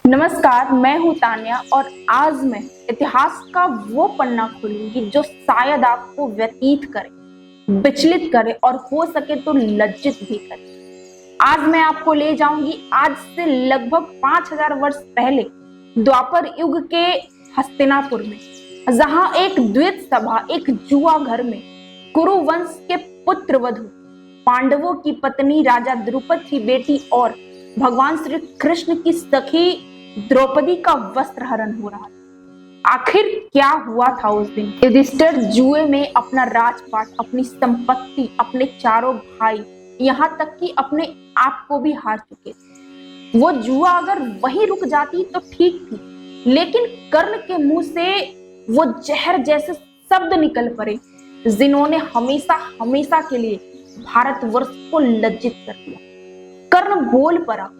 नमस्कार, मैं हूँ तान्या और आज मैं इतिहास का वो पन्ना खोलूंगी जो शायद आपको व्यतीत करे, विचलित करे और हो सके तो लज्जित भी करे। आज मैं आपको ले जाऊंगी आज से लगभग 5000 वर्ष पहले द्वापर युग के हस्तिनापुर में, जहां एक द्वैत सभा, एक जुआ घर में कुरु वंश के पुत्र वधु, पांडवों की पत्नी राजा द्रुपद की बेटी और भगवान श्री कृष्ण की सखी द्रौपदी का वस्त्र हरण हो रहा था। आखिर क्या हुआ था उस दिन? युधिष्ठिर जुए में अपना राजपाट, अपनी संपत्ति, अपने चारों भाई, यहाँ तक कि अपने आप को भी हार चुके थे। वो जुआ अगर वहीं रुक जाती तो ठीक थी, लेकिन कर्ण के मुंह से वो जहर जैसे शब्द निकल पड़े जिन्होंने हमेशा हमेशा के लिए भारतवर्ष को लज्जित कर दिया। कर्ण बोल पड़ा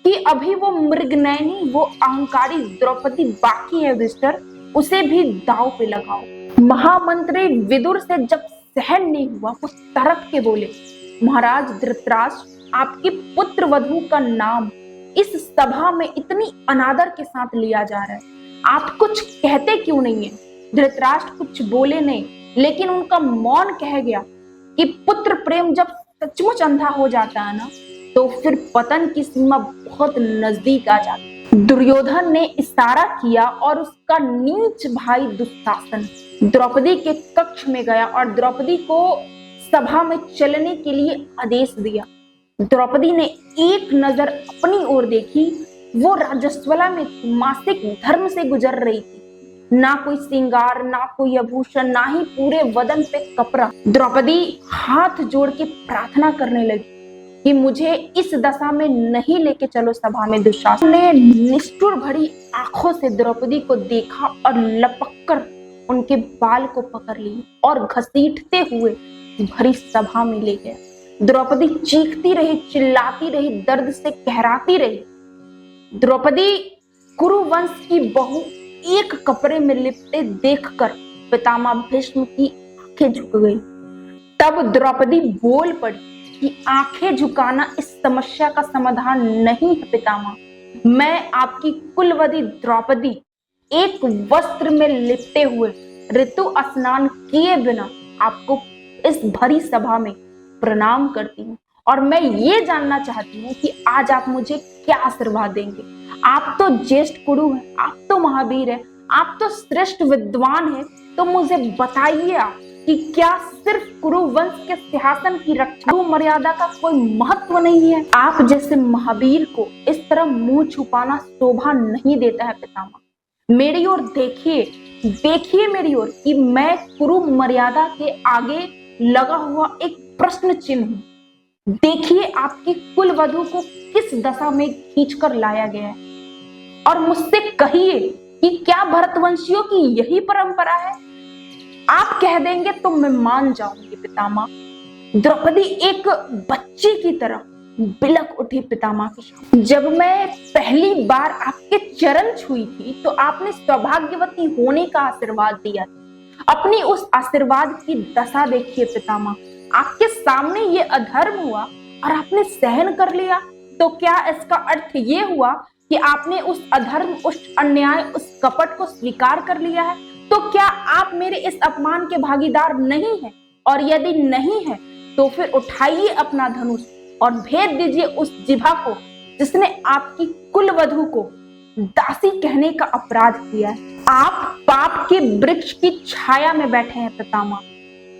कि अभी वो मृगनयनी, वो अहंकारी द्रौपदी बाकी है युधिष्ठिर, उसे भी दांव पे लगाओ। महामंत्री विदुर से जब सहन नहीं हुआ, वो तड़प के बोले, महाराज धृतराष्ट्र, आपके पुत्र वधु का नाम इस सभा में इतनी अनादर के साथ लिया जा रहा है, आप कुछ कहते क्यों नहीं है? धृतराष्ट्र कुछ बोले नहीं, लेकिन उनका मौन कह गया कि पुत्र प्रेम जब सचमुच अंधा हो जाता है ना, तो फिर पतन की सीमा बहुत नजदीक आ जाती। दुर्योधन ने इशारा किया और उसका नीच भाई दुशासन द्रौपदी के कक्ष में गया और द्रौपदी को सभा में चलने के लिए आदेश दिया। द्रौपदी ने एक नजर अपनी ओर देखी, वो राजस्वला में मासिक धर्म से गुजर रही थी। ना कोई श्रृंगार, ना कोई आभूषण, ना ही पूरे बदन पे कपड़ा। द्रौपदी हाथ जोड़ के प्रार्थना करने लगी कि मुझे इस दशा में नहीं लेके चलो सभा में। दुशासन ने निष्ठुर भरी आंखों से द्रौपदी को देखा और लपककर उनके बाल को पकड़ ली और घसीटते हुए भरी सभा में ले गया। द्रौपदी चीखती रही, चिल्लाती रही, दर्द से कहराती रही। द्रौपदी कुरु वंश की बहू एक कपड़े में लिपटे देखकर पितामह भीष्म की आंखें झुक गई। तब द्रौपदी बोल पड़ी कि आंखें झुकाना इस समस्या का समाधान नहीं है पितामह। मैं आपकी कुलवती द्रौपदी एक वस्त्र में लिपटे हुए, ऋतु स्नान किए बिना आपको इस भरी सभा में प्रणाम करती हूँ, और मैं ये जानना चाहती हूँ कि आज आप मुझे क्या आशीर्वाद देंगे। आप तो ज्येष्ठ कुरु हैं, आप तो महावीर हैं, आप तो श्रेष्ठ विद्वान हैं, तो मुझे बताइए आप कि क्या सिर्फ कुरु वंश के सिंहासन की रक्षा मर्यादा का कोई महत्व नहीं है? आप जैसे महावीर को इस तरह मुंह छुपाना शोभा नहीं देता है पितामह। मेरी ओर देखिए, देखिए मेरी ओर कि मैं कुरु मर्यादा के आगे लगा हुआ एक प्रश्न चिन्ह हूँ। देखिए आपकी कुल वधु को किस दशा में खींचकर लाया गया है, और मुझसे कहिए कि क्या भरतवंशियों की यही परंपरा है? आप कह देंगे तो मैं मान जाऊंगी पितामह। द्रौपदी एक बच्ची की तरह बिलक उठी पितामह के सामने। जब मैं पहली बार आपके चरण छुई थी तो आपने सौभाग्यवती होने का आशीर्वाद दिया था। अपनी उस आशीर्वाद की दशा देखिए पितामह, आपके सामने ये अधर्म हुआ और आपने सहन कर लिया, तो क्या इसका अर्थ ये हुआ कि आपने उस अधर्म, उस अन्याय, उस कपट को स्वीकार कर लिया है? तो क्या आप मेरे इस अपमान के भागीदार नहीं हैं? और यदि नहीं है तो फिर उठाइए अपना धनुष और भेद दीजिए उस जिभा को जिसने आपकी कुलवधु को दासी कहने का अपराध किया है। आप पाप के वृक्ष की छाया में बैठे हैं पितामह,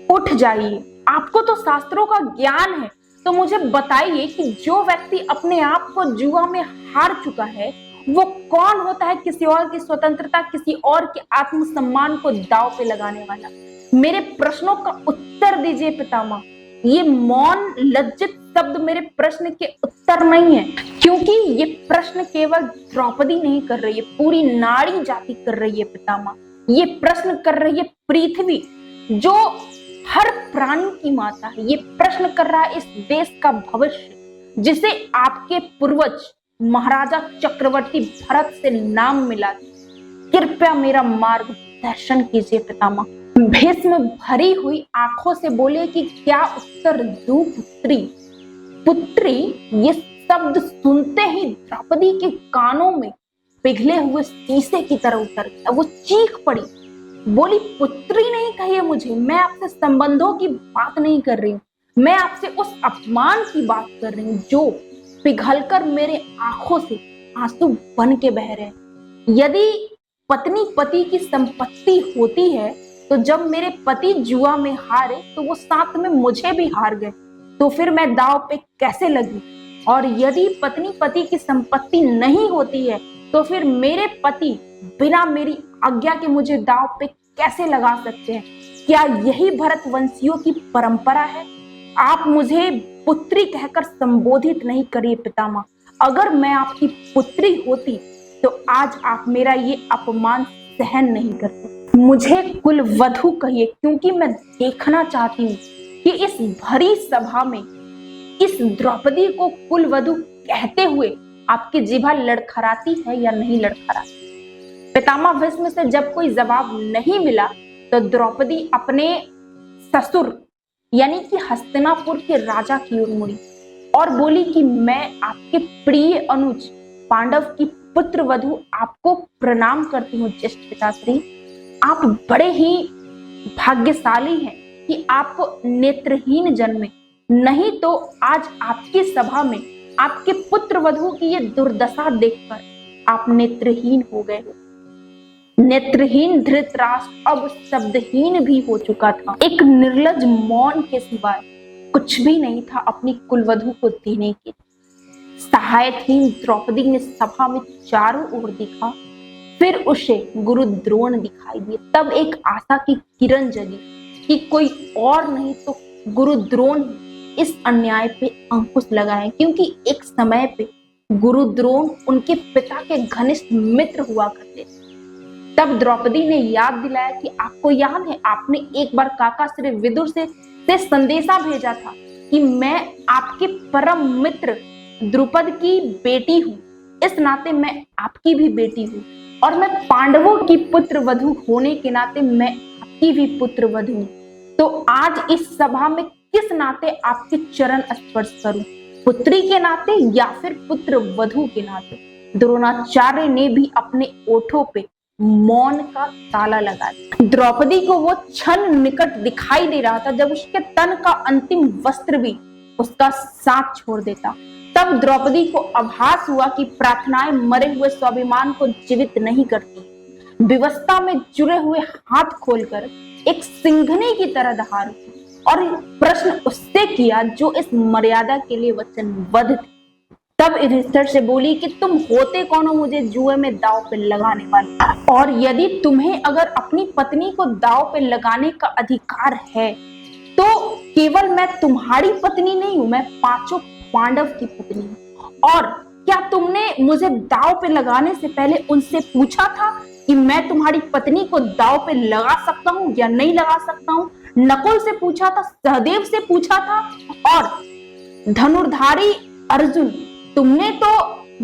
उठ जाइए। आपको तो शास्त्रों का ज्ञान है, तो मुझे बताइए कि जो व्यक्ति अपने आप को जुआ में हार चुका है, वो कौन होता है किसी और की स्वतंत्रता, किसी और के आत्मसम्मान को दांव पे लगाने वाला? मेरे प्रश्नों का उत्तर दीजिए पितामह। ये मौन, लज्जित शब्द मेरे प्रश्न के उत्तर नहीं है, क्योंकि ये प्रश्न केवल द्रौपदी नहीं कर रही है, पूरी नारी जाति कर रही है पितामह। ये प्रश्न कर रही है पृथ्वी, जो हर प्राणी की माता है। ये प्रश्न कर रहा है इस देश का भविष्य, जिसे आपके पूर्वज महाराजा चक्रवर्ती भरत से नाम मिला। कृपया मेरा मार्गदर्शन कीजिए पितामह। भीष्म भरी हुई आंखों से बोले कि क्या उत्तर दूं पुत्री? पुत्री, ये शब्द सुनते ही द्रौपदी के कानों में पिघले हुए शीशे की तरह उतर गया। वो चीख पड़ी, बोली, पुत्री नहीं कहिए मुझे, मैं आपसे संबंधों की बात नहीं कर रही हूँ, मैं आपसे उस अपमान की बात कर रही हूँ जो पिघलकर मेरे आंखों से आंसू बन के बह रहे हैं। यदि पत्नी पति की संपत्ति होती है तो जब मेरे पति जुआ में हारे तो वो साथ में मुझे भी हार गए, तो फिर मैं दांव पे कैसे लगी? और यदि पत्नी पति की संपत्ति नहीं होती है तो फिर मेरे पति बिना मेरी आज्ञा के मुझे दांव पे कैसे लगा सकते हैं? क्या यही भरतवंशियों की परंपरा है? आप मुझे पुत्री कहकर संबोधित नहीं करिए पितामह। अगर मैं आपकी पुत्री होती तो आज आप मेरा ये अपमान सहन नहीं करते। मुझे कुलवधू कहिए, क्योंकि मैं देखना चाहती हूँ कि इस भरी सभा में इस द्रौपदी को कुलवधू कहते हुए आपकी जिभा लड़खड़ाती है या नहीं लड़खड़ाती। पितामह भीष्म से जब कोई जवाब नहीं मिला तो द्रौपदी अपने ससुर यानी कि हस्तिनापुर के राजा की ओर मुड़ी और बोली कि मैं आपके प्रिय अनुज पांडव की पुत्र वधु आपको प्रणाम करती हूँ ज्येष्ठ पिताश्री। आप बड़े ही भाग्यशाली हैं कि आप नेत्रहीन जन्मे, नहीं तो आज आपकी सभा में आपके पुत्र वधु की ये दुर्दशा देखकर आप नेत्रहीन हो गए हो। नेत्रहीन धृतराष्ट्र अब शब्दहीन भी हो चुका था। एक निर्लज मौन के सिवाय कुछ भी नहीं था अपनी कुलवधु को देने के। सहायतहीन द्रौपदी ने सभा में चारों ओर देखा, फिर उसे गुरु द्रोण दिखाई दिए। तब एक आशा की किरण जगी कि कोई और नहीं तो गुरु द्रोण इस अन्याय पे अंकुश लगाए, क्योंकि एक समय पे गुरु द्रोण उनके पिता के घनिष्ठ मित्र हुआ करते थे। तब द्रौपदी ने याद दिलाया कि आपको याद है आपने एक बार काका श्री विदुर से संदेशा भेजा था कि मैं आपके परम मित्र द्रुपद की बेटी हूँ, इस नाते मैं आपकी भी बेटी हूँ, और मैं पांडवों की पुत्र वधु होने के नाते मैं आपकी भी पुत्र वधु हूँ। तो आज इस सभा में किस नाते आपके चरण स्पर्श करूं, पुत्री के नाते या फिर पुत्र वधु के नाते? द्रोणाचार्य ने भी अपने ओठों पे मौन का ताला लगा दिया। द्रौपदी को वो क्षण निकट दिखाई दे रहा था जब उसके तन का अंतिम वस्त्र भी उसका साथ छोड़ देता। तब द्रौपदी को आभास हुआ कि प्रार्थनाएं मरे हुए स्वाभिमान को जीवित नहीं करती। विवस्ता में जुड़े हुए हाथ खोलकर एक सिंघनी की तरह दहाड़ उठी और प्रश्न उससे किया जो इस मर्यादा के लिए वचनबद्ध थे। तब युधिष्ठिर से बोली कि तुम होते कौन हो मुझे जुए में दांव पे लगाने वाले, और यदि तुम्हें अगर अपनी पत्नी को दांव पे लगाने का अधिकार है तो केवल मैं तुम्हारी पत्नी नहीं हूं, मैं पांचों पांडव की पत्नी हूं। और क्या तुमने मुझे दांव पे लगाने से पहले उनसे पूछा था कि मैं तुम्हारी पत्नी को दांव पे लगा सकता हूं या नहीं लगा सकता हूं? नकुल से पूछा था, सहदेव से पूछा था, और धनुर्धारी अर्जुन, तुमने तो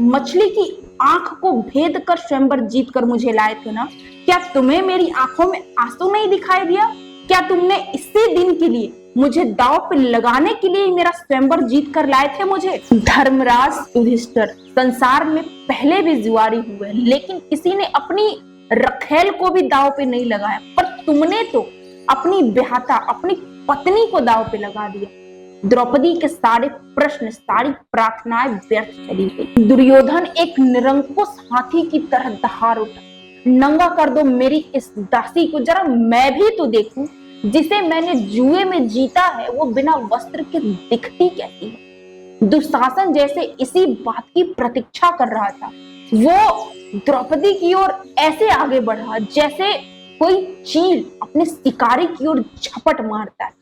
मछली की आंख को भेद कर स्वयंवर जीत कर मुझे लाए थे ना? क्या तुम्हें मेरी आंखों में आंसू नहीं दिखाई दिया? क्या तुमने इसी दिन के लिए मुझे दांव पे लगाने के लिए मेरा स्वयंवर जीत कर लाए थे मुझे? धर्मराज युधिष्ठिर, संसार में पहले भी जुआरी हुए लेकिन किसी ने अपनी रखेल को भी दांव पे नहीं लगाया, पर तुमने तो अपनी ब्याहता अपनी पत्नी को दांव पे लगा दिया। द्रौपदी के सारे प्रश्न सारी प्रार्थनाएं व्यर्थ चली गई। दुर्योधन एक निरंकुश हाथी की तरह दहाड़ उठा, नंगा कर दो मेरी इस दासी को, जरा मैं भी तो देखूं, जिसे मैंने जुए में जीता है वो बिना वस्त्र के दिखती कैसी है। दुशासन जैसे इसी बात की प्रतीक्षा कर रहा था। वो द्रौपदी की ओर ऐसे आगे बढ़ा जैसे कोई चील अपने शिकारी की ओर झपट मारता है,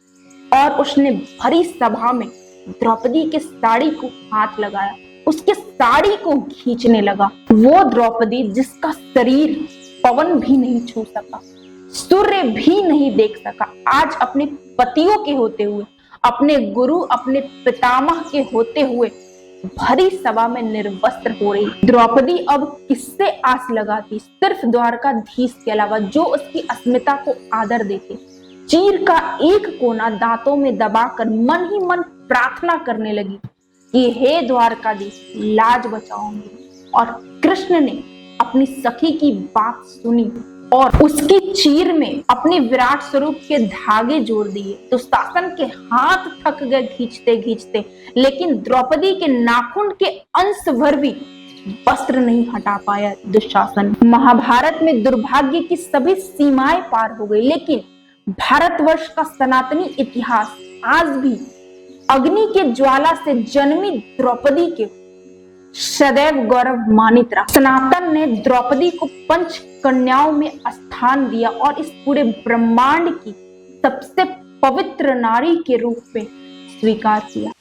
और उसने भरी सभा में द्रौपदी के साड़ी को हाथ लगाया, उसके साड़ी को खींचने लगा। वो द्रौपदी जिसका शरीर पवन भी नहीं छू सका, सूर्य भी नहीं देख सका, आज अपने पतियों के होते हुए, अपने गुरु अपने पितामह के होते हुए भरी सभा में निर्वस्त्र हो रही। द्रौपदी अब किससे आस लगाती? सिर्फ द्वारकाधीश के अलावा जो उसकी अस्मिता को आदर देते। चीर का एक कोना दांतों में दबाकर मन ही मन प्रार्थना करने लगी कि हे द्वारकाधीश, लाज बचाओ मेरी। और कृष्ण ने अपनी सखी की बात सुनी और उसकी चीर में अपने विराट स्वरूप के धागे जोड़ दिए। दुशासन के हाथ थक गए खींचते खींचते, लेकिन द्रौपदी के नाखून के अंश भर भी वस्त्र नहीं हटा पाया दुशासन। महाभारत में दुर्भाग्य की सभी सीमाएं पार हो गई, लेकिन भारतवर्ष का सनातनी इतिहास आज भी अग्नि के ज्वाला से जन्मी द्रौपदी के सदैव गौरवमानित रहा। सनातन ने द्रौपदी को पंच कन्याओं में स्थान दिया और इस पूरे ब्रह्मांड की सबसे पवित्र नारी के रूप में स्वीकार किया।